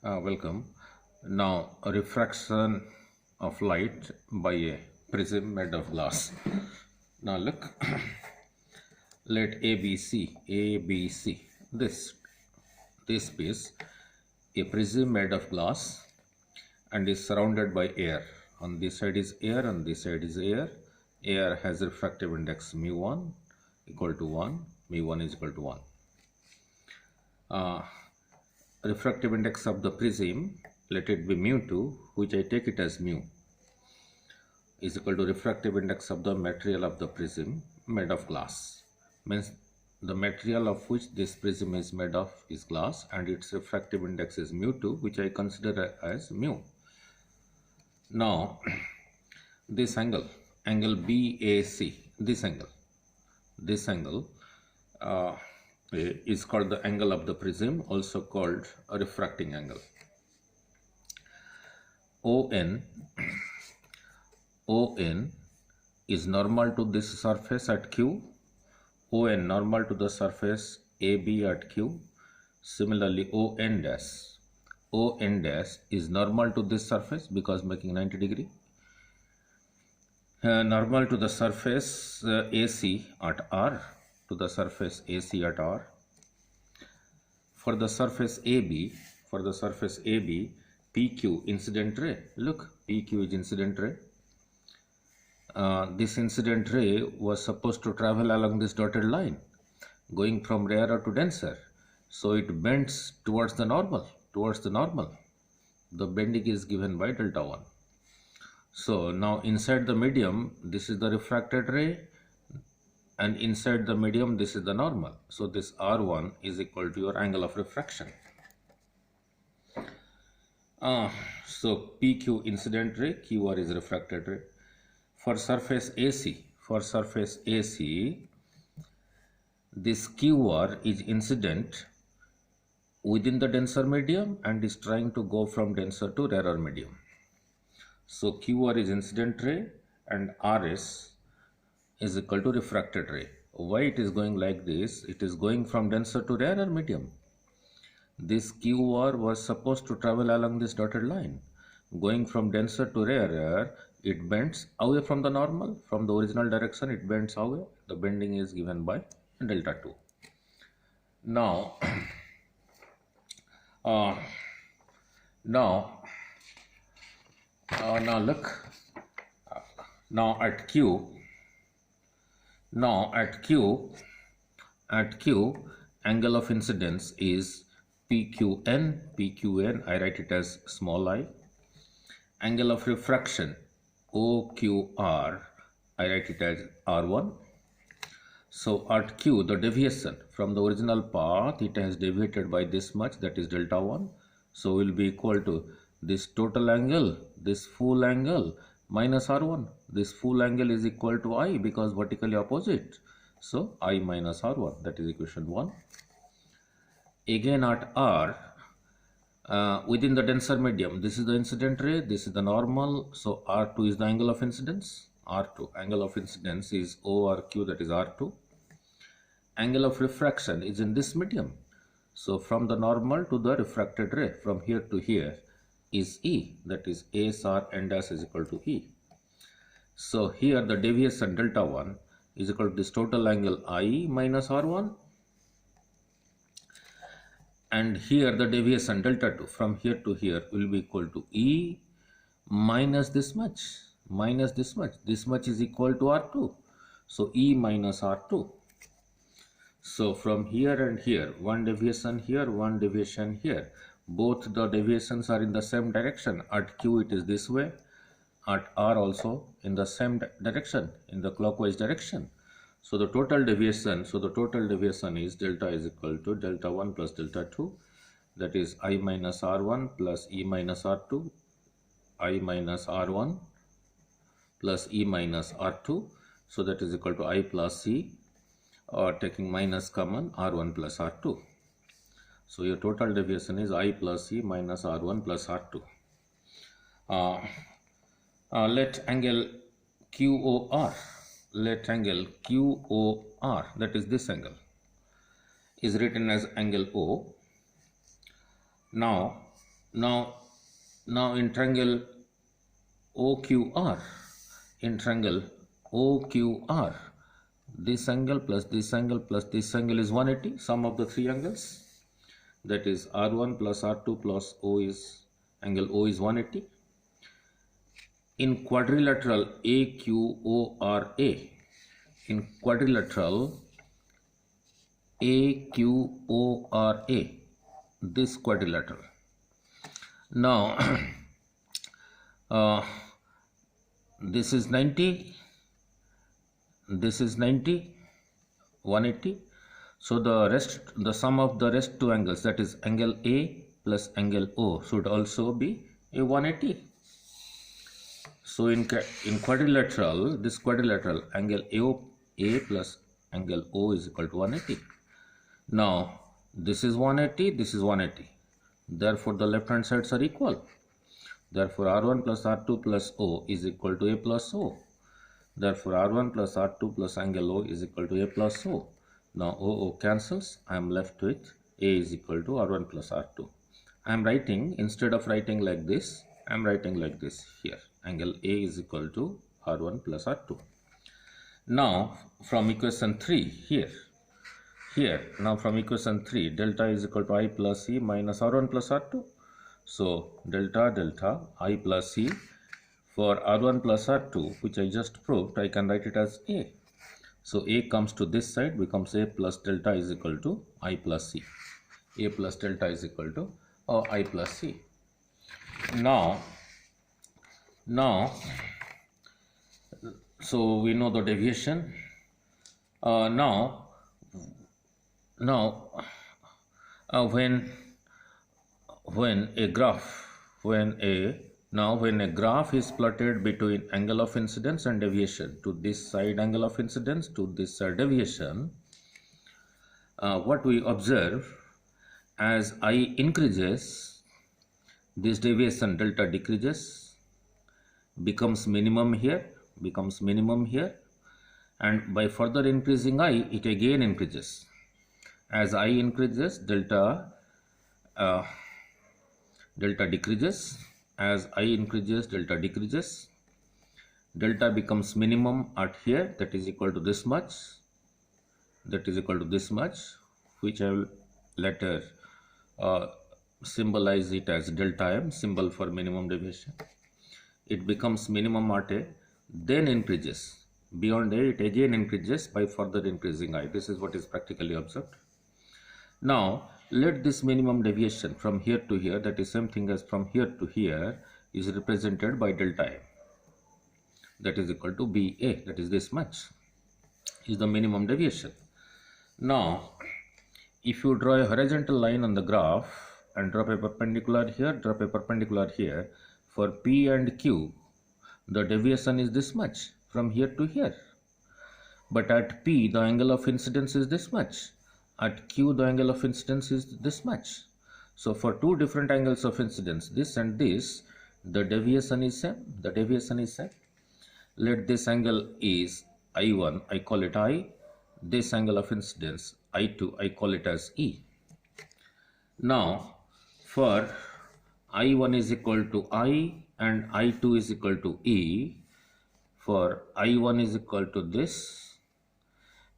Welcome. Now, a refraction of light by a prism made of glass. Now, look, let ABC, this piece, a prism made of glass and is surrounded by air. On this side is air, on this side is air. Air has refractive index mu1 equal to 1, mu1 is equal to 1. Refractive index of the prism, let it be mu2, which I take it as mu, is equal to refractive index of the material of the prism made of glass. Means the material of which this prism is made of is glass, and its refractive index is mu2, which I consider as mu. Now, this angle BAC, this angle is called the angle of the prism, also called a refracting angle. ON is normal to this surface at Q. ON normal to the surface AB at Q. Similarly, ON dash is normal to this surface because making 90 degree. Normal to the surface AC at R, to the surface AC at R. For the surface AB, PQ incident ray. Look, PQ is incident ray. This incident ray was supposed to travel along this dotted line, going from rarer to denser. So it bends towards the normal. The bending is given by delta 1. So now inside the medium, this is the refracted ray, and inside the medium, this is the normal. So this R1 is equal to your angle of refraction. So PQ incident ray, QR is refracted ray. For surface AC, this QR is incident within the denser medium and is trying to go from denser to rarer medium. So QR is incident ray and RS is equal to refracted ray. Why it is going like this? It is going from denser to rarer medium. This QR was supposed to travel along this dotted line. Going from denser to rarer, it bends away from the normal. From the original direction, it bends away. The bending is given by delta 2. Now, now look. Now at Q, angle of incidence is PQN, I write it as small I. Angle of refraction, OQR, I write it as R1. So at Q, the deviation from the original path, it has deviated by this much, that is delta 1. So will be equal to this total angle, this full angle, minus R1. This full angle is equal to I because vertically opposite. So I minus R1, that is equation 1. Again at R, within the denser medium, this is the incident ray, this is the normal. So R2 is the angle of incidence. Angle of incidence is ORQ, that is R2. Angle of refraction is in this medium. So from the normal to the refracted ray, from here to here, is E, that is ASR N dash is equal to E. So here the deviation delta 1 is equal to this total angle I minus R1, and here the deviation delta 2 from here to here will be equal to E minus this much, this much is equal to R2. So E minus R2. So from here and here, one deviation here, one deviation here. Both the deviations are in the same direction. At Q it is this way, at R also in the same direction, in the clockwise direction. So the total deviation, is delta is equal to delta 1 plus delta 2, that is I minus R1 plus E minus R2, I minus R1 plus E minus R2. So that is equal to I plus C, or taking minus common, R1 plus R2. So your total deviation is I plus E minus R1 plus R2. Let angle QOR, that is this angle, is written as angle O. Now Now in triangle OQR, in triangle OQR, this angle plus this angle plus this angle is 180, sum of the three angles, that is R1 plus R2 plus O is angle O is 180. In quadrilateral AQORA, in quadrilateral AQORA, this quadrilateral. Now this is 90, this is 90, 180. So the sum of the rest two angles, that is angle A plus angle O, should also be a 180. So in quadrilateral, this quadrilateral, angle A plus angle O is equal to 180. Now this is 180, this is 180. Therefore the left hand sides are equal. Therefore R1 plus R2 plus O is equal to A plus O. Therefore R1 plus R2 plus angle O is equal to A plus O. Now O cancels. I am left with A is equal to R1 plus R2. I am writing, instead of writing like this, I am writing like this here. Angle A is equal to R1 plus R2. Now from equation 3 here, now from equation 3, delta is equal to I plus E minus R1 plus R2. So delta I plus E for R1 plus R2, which I just proved, I can write it as A. So A comes to this side, becomes A plus delta is equal to I plus C. A plus delta is equal to I plus C. Now, so we know the deviation. Now when a graph is plotted between angle of incidence and deviation, to this side angle of incidence, to this side deviation, what we observe, as I increases, this deviation delta decreases, becomes minimum here, and by further increasing I, it again increases. As I increases, delta decreases. As I increases, delta decreases. Delta becomes minimum at here, that is equal to this much, which I will later symbolize it as delta M, symbol for minimum deviation. It becomes minimum at A, then increases. Beyond A, it again increases by further increasing I. This is what is practically observed. Now let this minimum deviation from here to here, that is same thing as from here to here, is represented by delta M, that is equal to BA, that is this much, is the minimum deviation. Now if you draw a horizontal line on the graph and drop a perpendicular here, for P and Q, the deviation is this much from here to here. But at P, the angle of incidence is this much. At Q, the angle of incidence is this much. So for two different angles of incidence, this and this, the deviation is same. Let this angle is I1, I call it I. This angle of incidence, I2, I call it as E. Now for I1 is equal to I and I2 is equal to E, for I1 is equal to this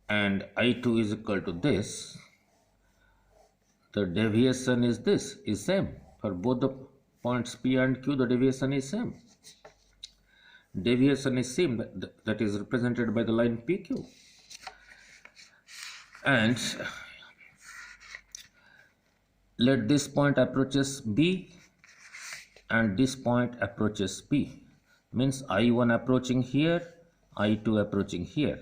and I2 is equal to this, the deviation is same. For both the points P and Q, the deviation is same. Deviation is same, that is represented by the line PQ. And let this point approaches B and this point approaches P. Means I1 approaching here, I2 approaching here.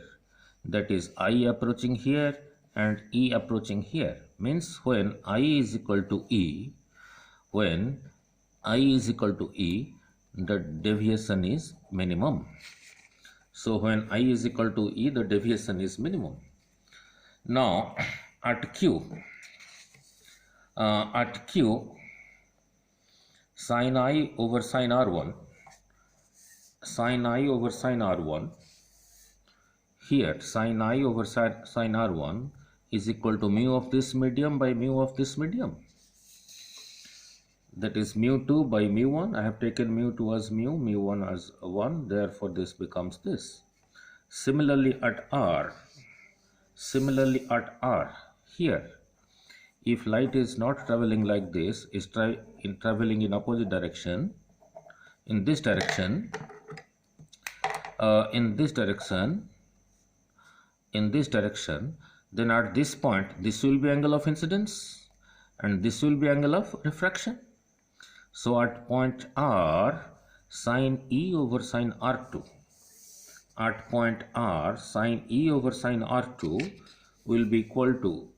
That is I approaching here and E approaching here. Means when I is equal to E, the deviation is minimum. So when I is equal to E, the deviation is minimum. Now at Q, sin I over sin R1, here sin I over sin R1 is equal to mu of this medium by mu of this medium. that is mu2 by mu1. I have taken mu2 as mu, mu1 as 1, therefore this becomes this. Similarly at R, here, if light is not traveling like this, is traveling in opposite direction, in this direction, then at this point this will be angle of incidence and this will be angle of refraction. So at point R, sine E over sine R2, at point R, sine E over sine R2 will be equal to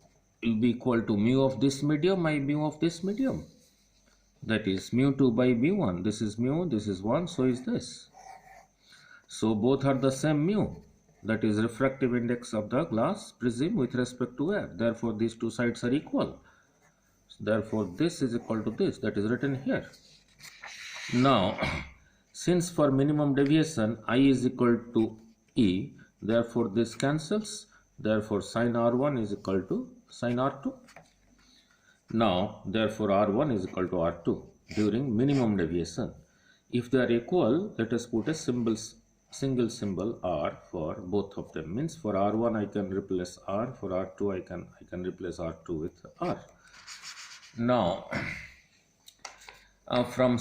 mu of this medium by mu of this medium, that is mu2 by mu1. This is mu, this is 1, so is this. So both are the same mu, that is refractive index of the glass prism with respect to air. Therefore these two sides are equal. Therefore this is equal to this, that is written here. Now since for minimum deviation I is equal to E, therefore this cancels, therefore sin R1 is equal to sin R2. Now therefore R1 is equal to R2 during minimum deviation. If they are equal, let us put a single symbol R for both of them. Means for R1 I can replace R, for R2 I can replace R2 with R. Now from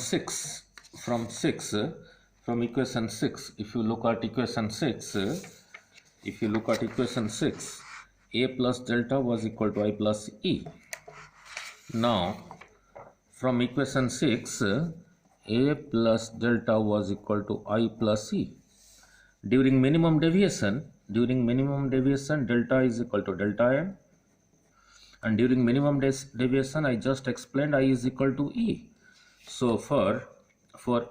equation 6, if you look at equation 6, A plus delta was equal to I plus E. Now from equation 6, A plus delta was equal to I plus E. During minimum deviation delta is equal to delta M, and during minimum deviation I just explained I is equal to E. So for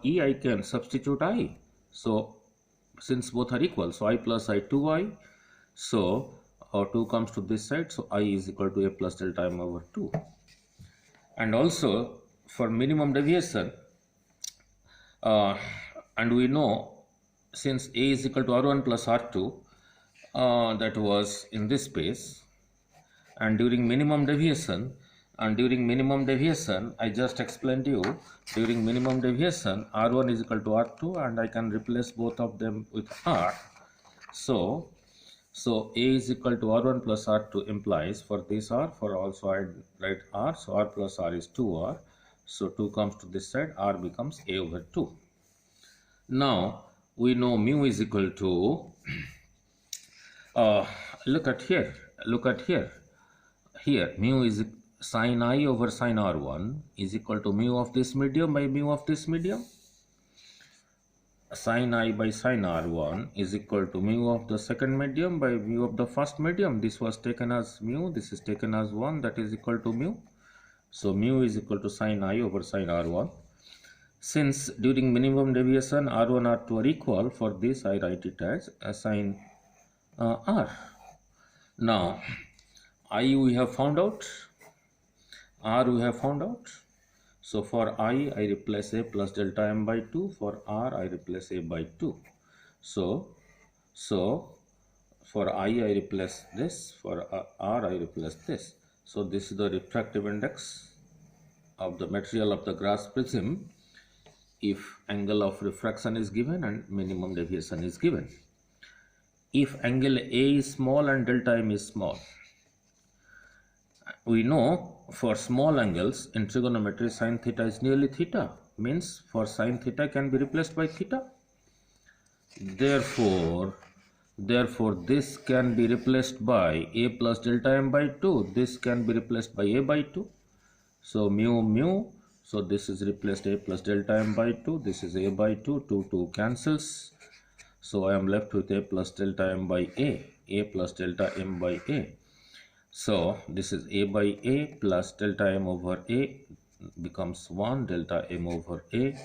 E I can substitute I. So since both are equal, so I plus I 2I, so 2 comes to this side, so I is equal to A plus delta M over 2. And also for minimum deviation, and we know since A is equal to R1 plus R2, that was in this space, and during minimum deviation I just explained to you, during minimum deviation R1 is equal to R2 and I can replace both of them with R. So A is equal to R1 plus R2 implies for this R, for also I write R, so R plus R is 2R, so 2 comes to this side, R becomes A over 2. Now we know mu is equal to, look at here, mu is sin I over sin R1 is equal to mu of this medium by mu of this medium. Sin I by sin R1 is equal to mu of the second medium by mu of the first medium. This was taken as mu, this is taken as 1, that is equal to mu. So mu is equal to sin I over sin R1. Since during minimum deviation R1 R2 are equal, for this I write it as sin R. Now I we have found out, R we have found out. So for I replace A plus delta M by 2, for R I replace A by 2. So for I replace this, for R I replace this. So this is the refractive index of the material of the glass prism if angle of refraction is given and minimum deviation is given. If angle A is small and delta M is small, we know for small angles in trigonometry sin theta is nearly theta, means for sin theta can be replaced by theta. Therefore this can be replaced by A plus delta M by 2, this can be replaced by A by 2. So mu, so this is replaced A plus delta M by 2, this is A by 2, 2 cancels. So I am left with A plus delta M by A plus delta M by A. So this is A by A plus delta M over A becomes 1 delta M over A.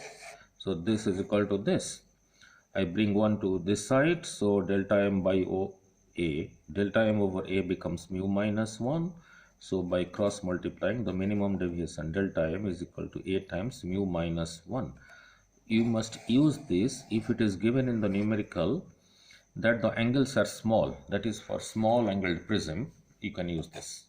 So this is equal to this. I bring 1 to this side, so delta M by A, delta M over A becomes mu minus 1. So by cross multiplying, the minimum deviation delta M is equal to A times mu minus 1. You must use this if it is given in the numerical that the angles are small, that is for small angled prism, you can use this.